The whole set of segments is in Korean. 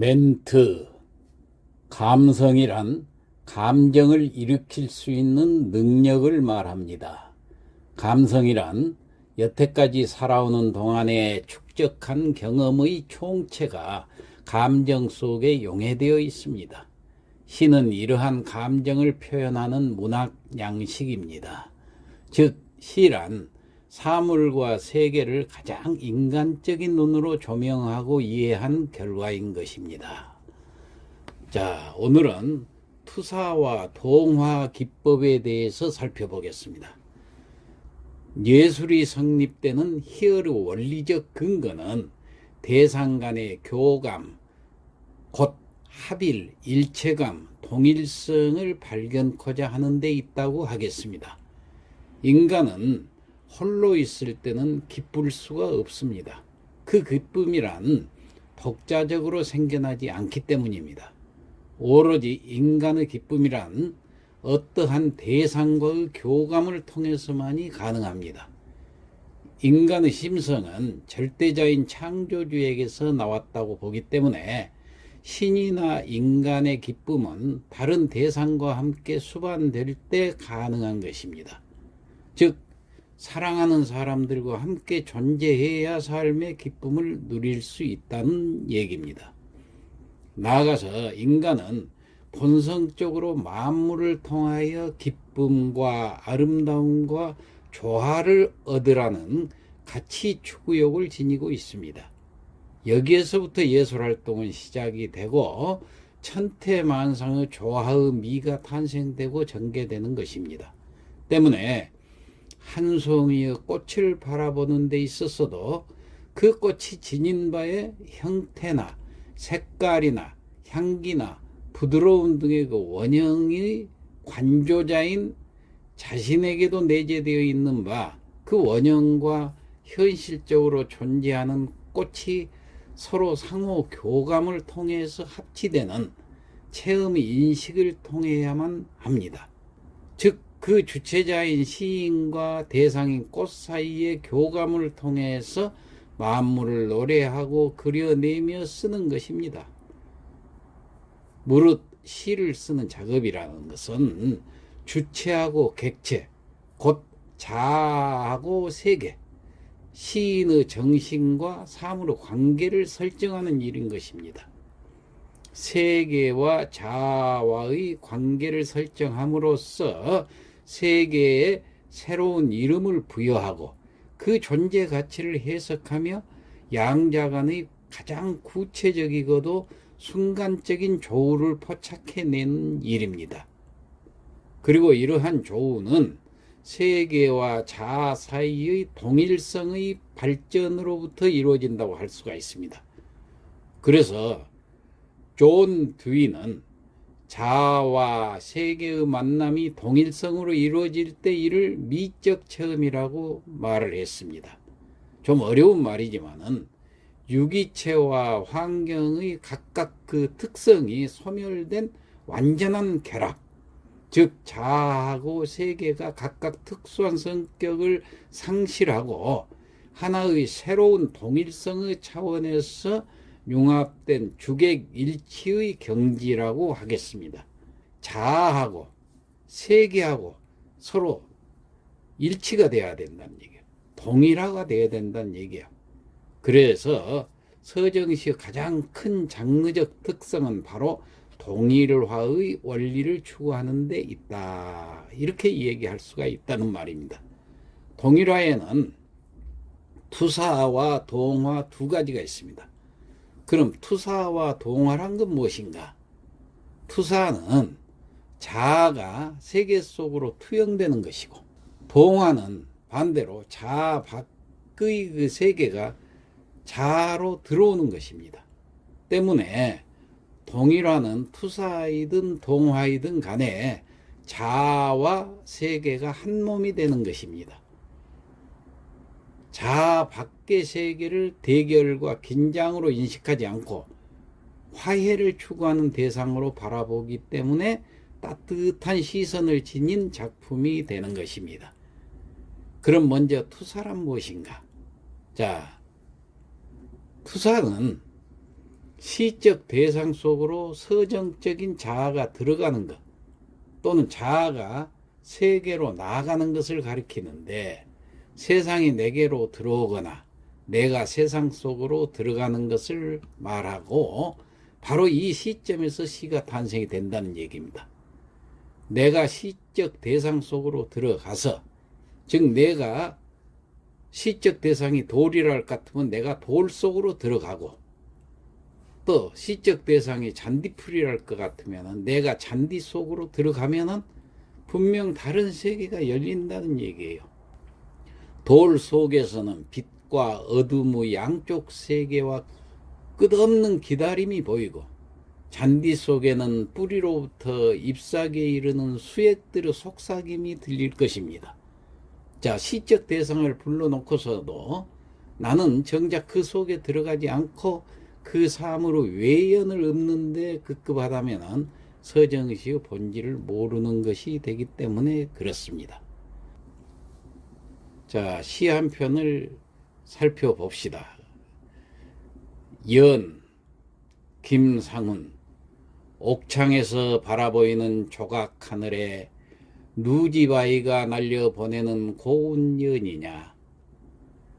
멘트. 감성이란 감정을 일으킬 수 있는 능력을 말합니다. 감성이란 여태까지 살아오는 동안에 축적한 경험의 총체가 감정 속에 용해되어 있습니다. 시는 이러한 감정을 표현하는 문학 양식입니다. 즉, 시란 사물과 세계를 가장 인간적인 눈으로 조명하고 이해한 결과인 것입니다. 자, 오늘은 투사와 동화 기법에 대해서 살펴보겠습니다. 예술이 성립되는 희열의 원리적 근거는 대상 간의 교감, 곧 합일, 일체감, 동일성을 발견코자 하는 데 있다고 하겠습니다. 인간은 홀로 있을 때는 기쁠 수가 없습니다. 그 기쁨이란 독자적으로 생겨나지 않기 때문입니다. 오로지 인간의 기쁨이란 어떠한 대상과의 교감을 통해서만이 가능합니다. 인간의 심성은 절대자인 창조주에게서 나왔다고 보기 때문에 신이나 인간의 기쁨은 다른 대상과 함께 수반될 때 가능한 것입니다. 즉, 사랑하는 사람들과 함께 존재해야 삶의 기쁨을 누릴 수 있다는 얘기입니다. 나아가서 인간은 본성적으로 만물을 통하여 기쁨과 아름다움과 조화를 얻으라는 가치 추구욕을 지니고 있습니다. 여기에서부터 예술활동은 시작이 되고 천태만상의 조화의 미가 탄생되고 전개되는 것입니다. 때문에 한 송이의 꽃을 바라보는 데 있어서도 그 꽃이 지닌 바의 형태나 색깔이나 향기나 부드러움 등의 그 원형의 관조자인 자신에게도 내재되어 있는 바, 그 원형과 현실적으로 존재하는 꽃이 서로 상호 교감을 통해서 합치되는 체험의 인식을 통해야만 합니다. 즉, 그 주체자인 시인과 대상인 꽃 사이의 교감을 통해서 만물을 노래하고 그려내며 쓰는 것입니다. 무릇 시를 쓰는 작업이라는 것은 주체하고 객체, 곧 자아하고 세계, 시인의 정신과 사물의 관계를 설정하는 일인 것입니다. 세계와 자아와의 관계를 설정함으로써 세계에 새로운 이름을 부여하고 그 존재 가치를 해석하며 양자 간의 가장 구체적이고도 순간적인 조우를 포착해내는 일입니다. 그리고 이러한 조우는 세계와 자아 사이의 동일성의 발전으로부터 이루어진다고 할 수가 있습니다. 그래서 존 듀이는 자아와 세계의 만남이 동일성으로 이루어질 때 이를 미적 체험이라고 말을 했습니다. 좀 어려운 말이지만은 유기체와 환경의 각각 그 특성이 소멸된 완전한 결합, 즉 자아하고 세계가 각각 특수한 성격을 상실하고 하나의 새로운 동일성의 차원에서 융합된 주객일치의 경지라고 하겠습니다. 자아하고 세계하고 서로 일치가 돼야 된다는 얘기예요. 동일화가 돼야 된다는 얘기예요. 그래서 서정시의 가장 큰 장르적 특성은 바로 동일화의 원리를 추구하는 데 있다. 이렇게 얘기할 수가 있다는 말입니다. 동일화에는 투사와 동화 두 가지가 있습니다. 그럼 투사와 동화란 건 무엇인가? 투사는 자아가 세계 속으로 투영되는 것이고, 동화는 반대로 자아 밖의 그 세계가 자아로 들어오는 것입니다. 때문에 동일화는 투사이든 동화이든 간에 자아와 세계가 한 몸이 되는 것입니다. 자아 밖의 세계를 대결과 긴장으로 인식하지 않고 화해를 추구하는 대상으로 바라보기 때문에 따뜻한 시선을 지닌 작품이 되는 것입니다. 그럼 먼저 투사란 무엇인가? 자, 투사는 시적 대상 속으로 서정적인 자아가 들어가는 것 또는 자아가 세계로 나아가는 것을 가리키는데, 세상이 내게로 들어오거나 내가 세상 속으로 들어가는 것을 말하고, 바로 이 시점에서 시가 탄생이 된다는 얘기입니다. 내가 시적 대상 속으로 들어가서, 즉 내가 시적 대상이 돌이라 할 것 같으면 내가 돌 속으로 들어가고, 또 시적 대상이 잔디풀이라 할 것 같으면 내가 잔디 속으로 들어가면은 분명 다른 세계가 열린다는 얘기예요. 돌 속에서는 빛과 어둠의 양쪽 세계와 끝없는 기다림이 보이고, 잔디 속에는 뿌리로부터 잎사귀에 이르는 수액들의 속삭임이 들릴 것입니다. 자, 시적 대상을 불러놓고서도 나는 정작 그 속에 들어가지 않고 그 삶으로 외연을 읊는데 급급하다면 서정시의 본질을 모르는 것이 되기 때문에 그렇습니다. 자, 시 한 편을 살펴봅시다. 연, 김상훈. 옥창에서 바라보이는 조각 하늘에 누지바이가 날려보내는 고운 연이냐.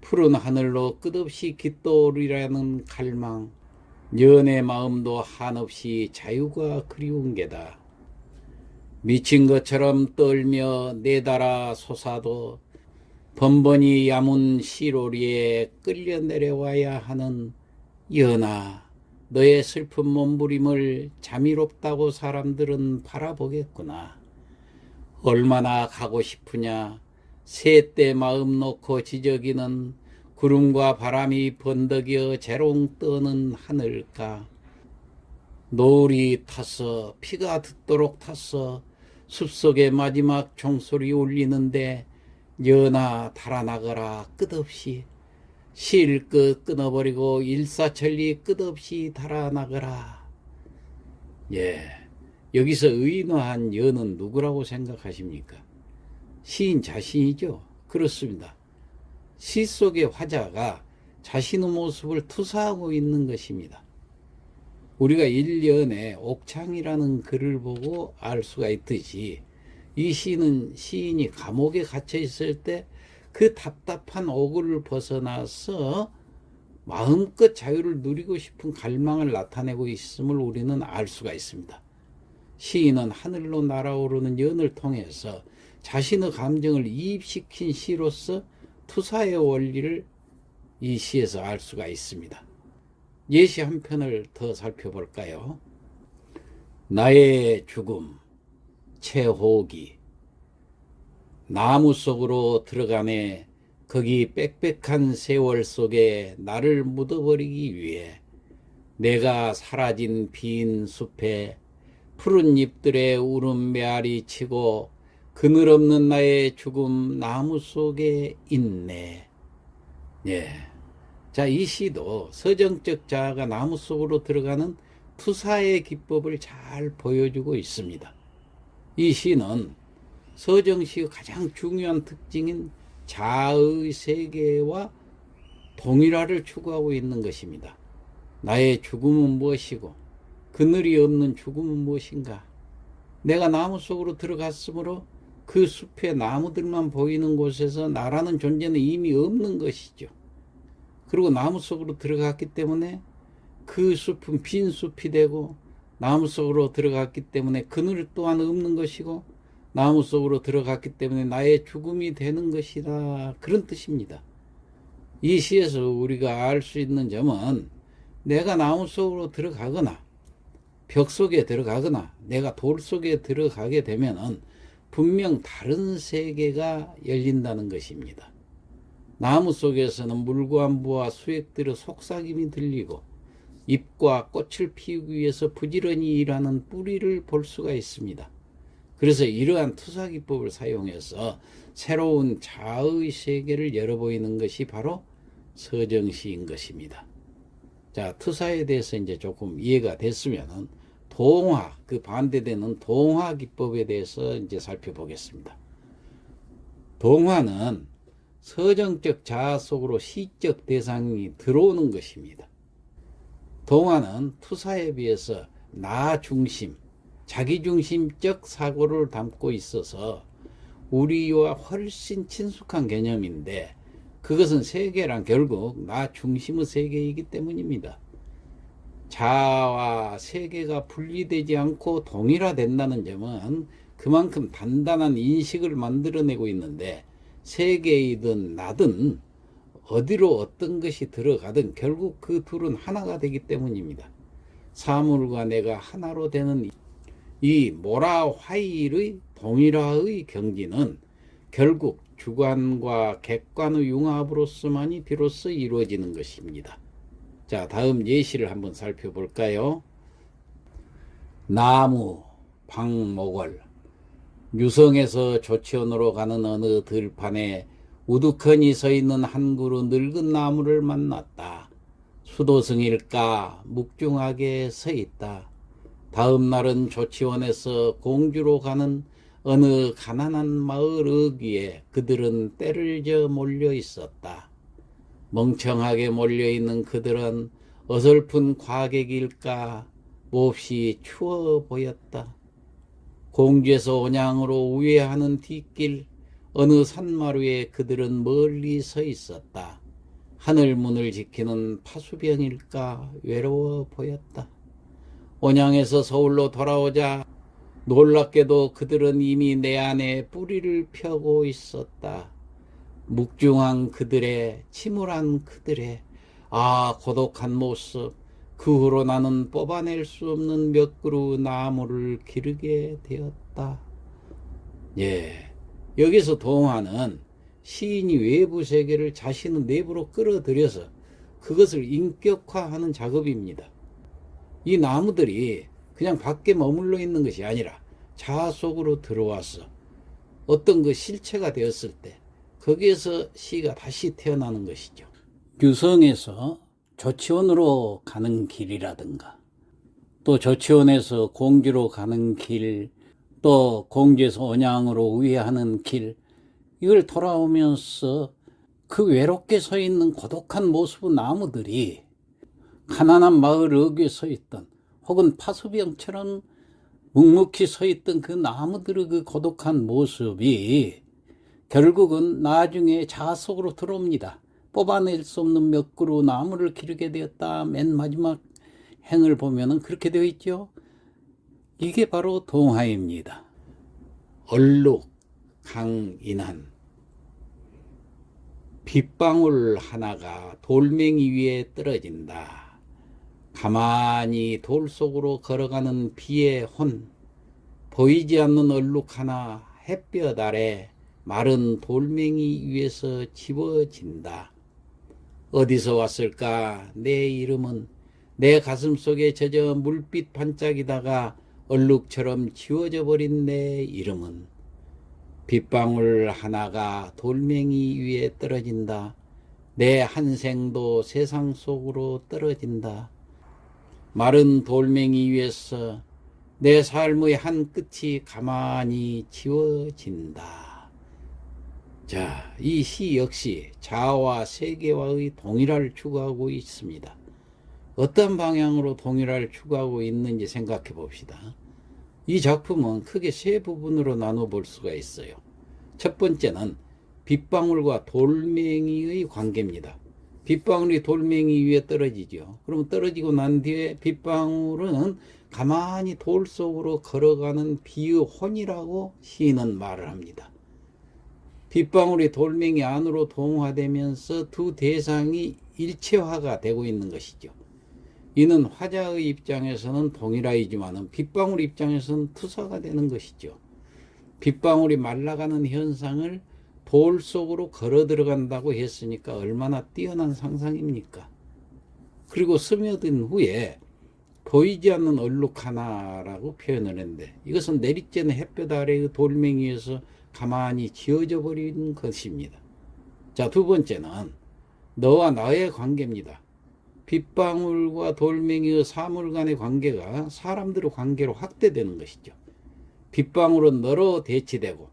푸른 하늘로 끝없이 깃돌이라는 갈망. 연의 마음도 한없이 자유가 그리운 게다. 미친 것처럼 떨며 내달아 솟아도 번번이 야문 시로리에 끌려 내려와야 하는 연아, 너의 슬픈 몸부림을 자미롭다고 사람들은 바라보겠구나. 얼마나 가고 싶으냐. 새때 마음 놓고 지저귀는 구름과 바람이 번덕여 재롱 떠는 하늘가. 노을이 탔어, 피가 듣도록 탔어. 숲속에 마지막 종소리 울리는데 연아 달아나거라 끝없이. 실끝 끊어버리고 일사천리 끝없이 달아나거라. 예, 여기서 의인화한 연은 누구라고 생각하십니까? 시인 자신이죠. 그렇습니다. 시 속의 화자가 자신의 모습을 투사하고 있는 것입니다. 우리가 일년에 옥창이라는 글을 보고 알 수가 있듯이, 이 시는 시인이 감옥에 갇혀 있을 때 그 답답한 옥을 벗어나서 마음껏 자유를 누리고 싶은 갈망을 나타내고 있음을 우리는 알 수가 있습니다. 시인은 하늘로 날아오르는 연을 통해서 자신의 감정을 이입시킨 시로서 투사의 원리를 이 시에서 알 수가 있습니다. 예시 한 편을 더 살펴볼까요? 나의 죽음, 최호기. 나무 속으로 들어가네. 거기 빽빽한 세월 속에 나를 묻어버리기 위해 내가 사라진 빈 숲에 푸른 잎들의 울음 메아리 치고 그늘 없는 나의 죽음 나무 속에 있네. 예. 자, 이 시도 서정적 자아가 나무 속으로 들어가는 투사의 기법을 잘 보여주고 있습니다. 이 시는 서정시의 가장 중요한 특징인 자아의 세계와 동일화를 추구하고 있는 것입니다. 나의 죽음은 무엇이고 그늘이 없는 죽음은 무엇인가? 내가 나무 속으로 들어갔으므로 그 숲의 나무들만 보이는 곳에서 나라는 존재는 이미 없는 것이죠. 그리고 나무 속으로 들어갔기 때문에 그 숲은 빈 숲이 되고, 나무 속으로 들어갔기 때문에 그늘 또한 없는 것이고, 나무 속으로 들어갔기 때문에 나의 죽음이 되는 것이다. 그런 뜻입니다. 이 시에서 우리가 알 수 있는 점은, 내가 나무 속으로 들어가거나 벽 속에 들어가거나 내가 돌 속에 들어가게 되면은 분명 다른 세계가 열린다는 것입니다. 나무 속에서는 물관부와 수액들의 속삭임이 들리고, 잎과 꽃을 피우기 위해서 부지런히 일하는 뿌리를 볼 수가 있습니다. 그래서 이러한 투사기법을 사용해서 새로운 자아의 세계를 열어보이는 것이 바로 서정시인 것입니다. 자, 투사에 대해서 이제 조금 이해가 됐으면은 동화, 그 반대되는 동화 기법에 대해서 이제 살펴보겠습니다. 동화는 서정적 자아 속으로 시적 대상이 들어오는 것입니다. 동화는 투사에 비해서 나 중심, 자기 중심적 사고를 담고 있어서 우리와 훨씬 친숙한 개념인데, 그것은 세계란 결국 나 중심의 세계이기 때문입니다. 자아와 세계가 분리되지 않고 동일화된다는 점은 그만큼 단단한 인식을 만들어내고 있는데, 세계이든 나든 어디로 어떤 것이 들어가든 결국 그 둘은 하나가 되기 때문입니다. 사물과 내가 하나로 되는 이 모라 화일의 동일화의 경지는 결국 주관과 객관의 융합으로서만이 비로소 이루어지는 것입니다. 자, 다음 예시를 한번 살펴볼까요? 나무, 방목을 유성에서 조치원으로 가는 어느 들판에 우두커니 서 있는 한 그루 늙은 나무를 만났다. 수도승일까 묵중하게 서 있다. 다음 날은 조치원에서 공주로 가는 어느 가난한 마을 어귀에 그들은 때를 져 몰려 있었다. 멍청하게 몰려있는 그들은 어설픈 과객일까 몹시 추워 보였다. 공주에서 온양으로 우회하는 뒷길 어느 산마루에 그들은 멀리 서 있었다. 하늘문을 지키는 파수병일까 외로워 보였다. 온양에서 서울로 돌아오자 놀랍게도 그들은 이미 내 안에 뿌리를 펴고 있었다. 묵중한 그들의, 침울한 그들의 고독한 모습, 그 후로 나는 뽑아낼 수 없는 몇 그루 나무를 기르게 되었다. 여기서 동화는 시인이 외부 세계를 자신의 내부로 끌어들여서 그것을 인격화하는 작업입니다. 이 나무들이 그냥 밖에 머물러 있는 것이 아니라 자아 속으로 들어와서 어떤 그 실체가 되었을 때 거기에서 시가 다시 태어나는 것이죠. 유성에서 조치원으로 가는 길이라든가, 또 조치원에서 공주로 가는 길, 또 공주에서 온양으로 우회하는 길, 이걸 돌아오면서 그 외롭게 서 있는 고독한 모습의 나무들이 가난한 마을 어귀에 서 있던, 혹은 파수병처럼 묵묵히 서 있던 그 나무들의 그 고독한 모습이 결국은 나중에 자아 속으로 들어옵니다. 뽑아낼 수 없는 몇 그루 나무를 기르게 되었다. 맨 마지막 행을 보면은 그렇게 되어 있죠. 이게 바로 동화입니다. 얼룩, 강인한 빗방울 하나가 돌멩이 위에 떨어진다. 가만히 돌 속으로 걸어가는 비의 혼, 보이지 않는 얼룩 하나 햇볕 아래 마른 돌멩이 위에서 지워진다. 어디서 왔을까? 내 이름은 내 가슴 속에 젖어 물빛 반짝이다가 얼룩처럼 지워져 버린 내 이름은 빗방울 하나가 돌멩이 위에 떨어진다. 내 한 생도 세상 속으로 떨어진다. 마른 돌멩이 위에서 내 삶의 한 끝이 가만히 지워진다. 자, 이 시 역시 자아와 세계와의 동일화를 추구하고 있습니다. 어떤 방향으로 동일화를 추구하고 있는지 생각해 봅시다. 이 작품은 크게 세 부분으로 나눠 볼 수가 있어요. 첫 번째는 빗방울과 돌멩이의 관계입니다. 빗방울이 돌멩이 위에 떨어지죠. 그러면 떨어지고 난 뒤에 빗방울은 가만히 돌 속으로 걸어가는 비의 혼이라고 시인은 말을 합니다. 빗방울이 돌멩이 안으로 동화되면서 두 대상이 일체화가 되고 있는 것이죠. 이는 화자의 입장에서는 동일화이지만 빗방울 입장에서는 투사가 되는 것이죠. 빗방울이 말라가는 현상을 돌 속으로 걸어 들어간다고 했으니까 얼마나 뛰어난 상상입니까? 그리고 스며든 후에 보이지 않는 얼룩 하나라고 표현을 했는데, 이것은 내리쬐는 햇볕 아래의 돌멩이에서 가만히 지어져 버린 것입니다. 자, 두 번째는 너와 나의 관계입니다. 빗방울과 돌멩이의 사물 간의 관계가 사람들의 관계로 확대되는 것이죠. 빗방울은 너로 대치되고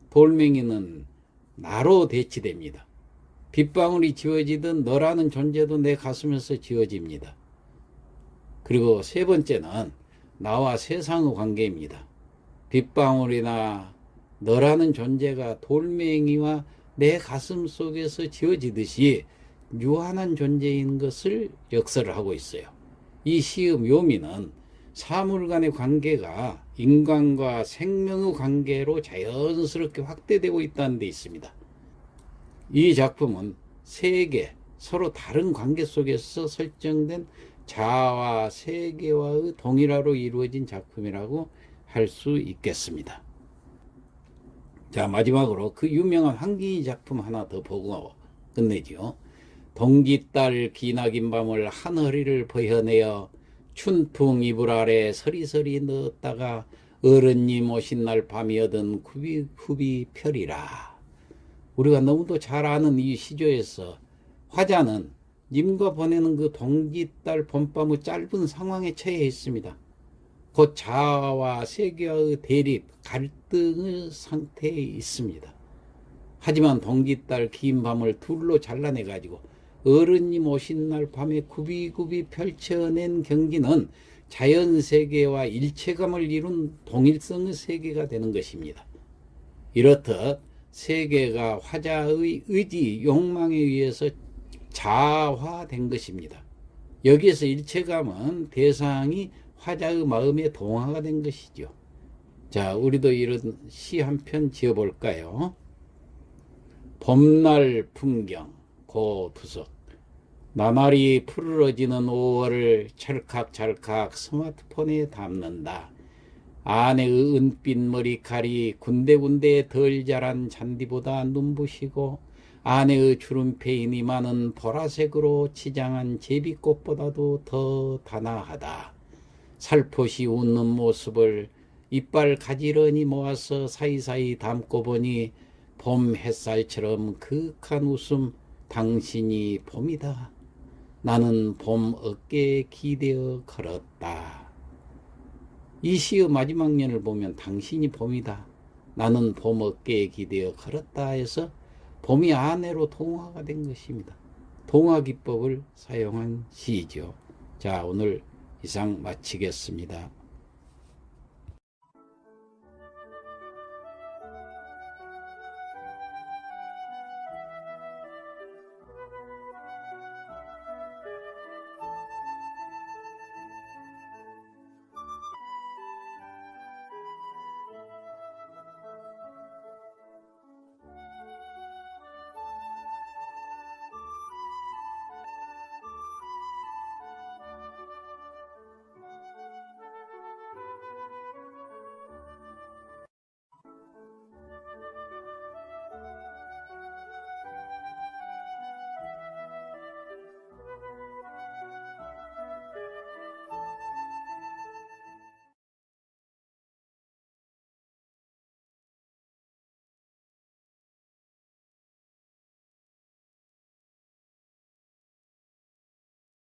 돌멩이는 나로 대치됩니다. 빗방울이 지워지든 너라는 존재도 내 가슴에서 지워집니다. 그리고 세 번째는 나와 세상의 관계입니다. 빗방울이나 너라는 존재가 돌멩이와 내 가슴 속에서 지어지듯이 유한한 존재인 것을 역설을 하고 있어요. 이 시의 묘미는 사물 간의 관계가 인간과 생명의 관계로 자연스럽게 확대되고 있다는 데 있습니다. 이 작품은 세계, 서로 다른 관계 속에서 설정된 자아와 세계와의 동일화로 이루어진 작품이라고 할 수 있겠습니다. 자, 마지막으로 그 유명한 황기희 작품 하나 더 보고 끝내죠. 동짓달 기나긴 밤을 한 허리를 버혀내어 춘풍 이불 아래 서리서리 넣었다가 어른님 오신 날 밤이어든 후비 펴리라. 우리가 너무도 잘 아는 이 시조에서 화자는 님과 보내는 그 동짓달 봄밤의 짧은 상황에 처해 있습니다. 곧 자아와 세계와의 대립, 갈등의 상태에 있습니다. 하지만 동짓달 긴 밤을 둘로 잘라내가지고 어른님 오신 날 밤에 굽이굽이 펼쳐낸 경기는 자연세계와 일체감을 이룬 동일성의 세계가 되는 것입니다. 이렇듯 세계가 화자의 의지, 욕망에 의해서 자아화된 것입니다. 여기에서 일체감은 대상이 화자의 마음에 동화가 된 것이죠. 자, 우리도 이런 시 한 편 지어볼까요? 봄날 풍경 고두석. 나날이 푸르러지는 5월을 찰칵찰칵 스마트폰에 담는다. 아내의 은빛 머리칼이 군데군데 덜 자란 잔디보다 눈부시고 아내의 주름페인이 많은 보라색으로 치장한 제비꽃보다도 더 단아하다. 살포시 웃는 모습을 이빨 가지런히 모아서 사이사이 담고 보니 봄 햇살처럼 그윽한 웃음, 당신이 봄이다. 나는 봄 어깨에 기대어 걸었다. 이 시의 마지막 년을 보면 당신이 봄이다. 나는 봄 어깨에 기대어 걸었다 해서 봄이 아내로 동화가 된 것입니다. 동화 기법을 사용한 시이죠. 자, 오늘 이상 마치겠습니다.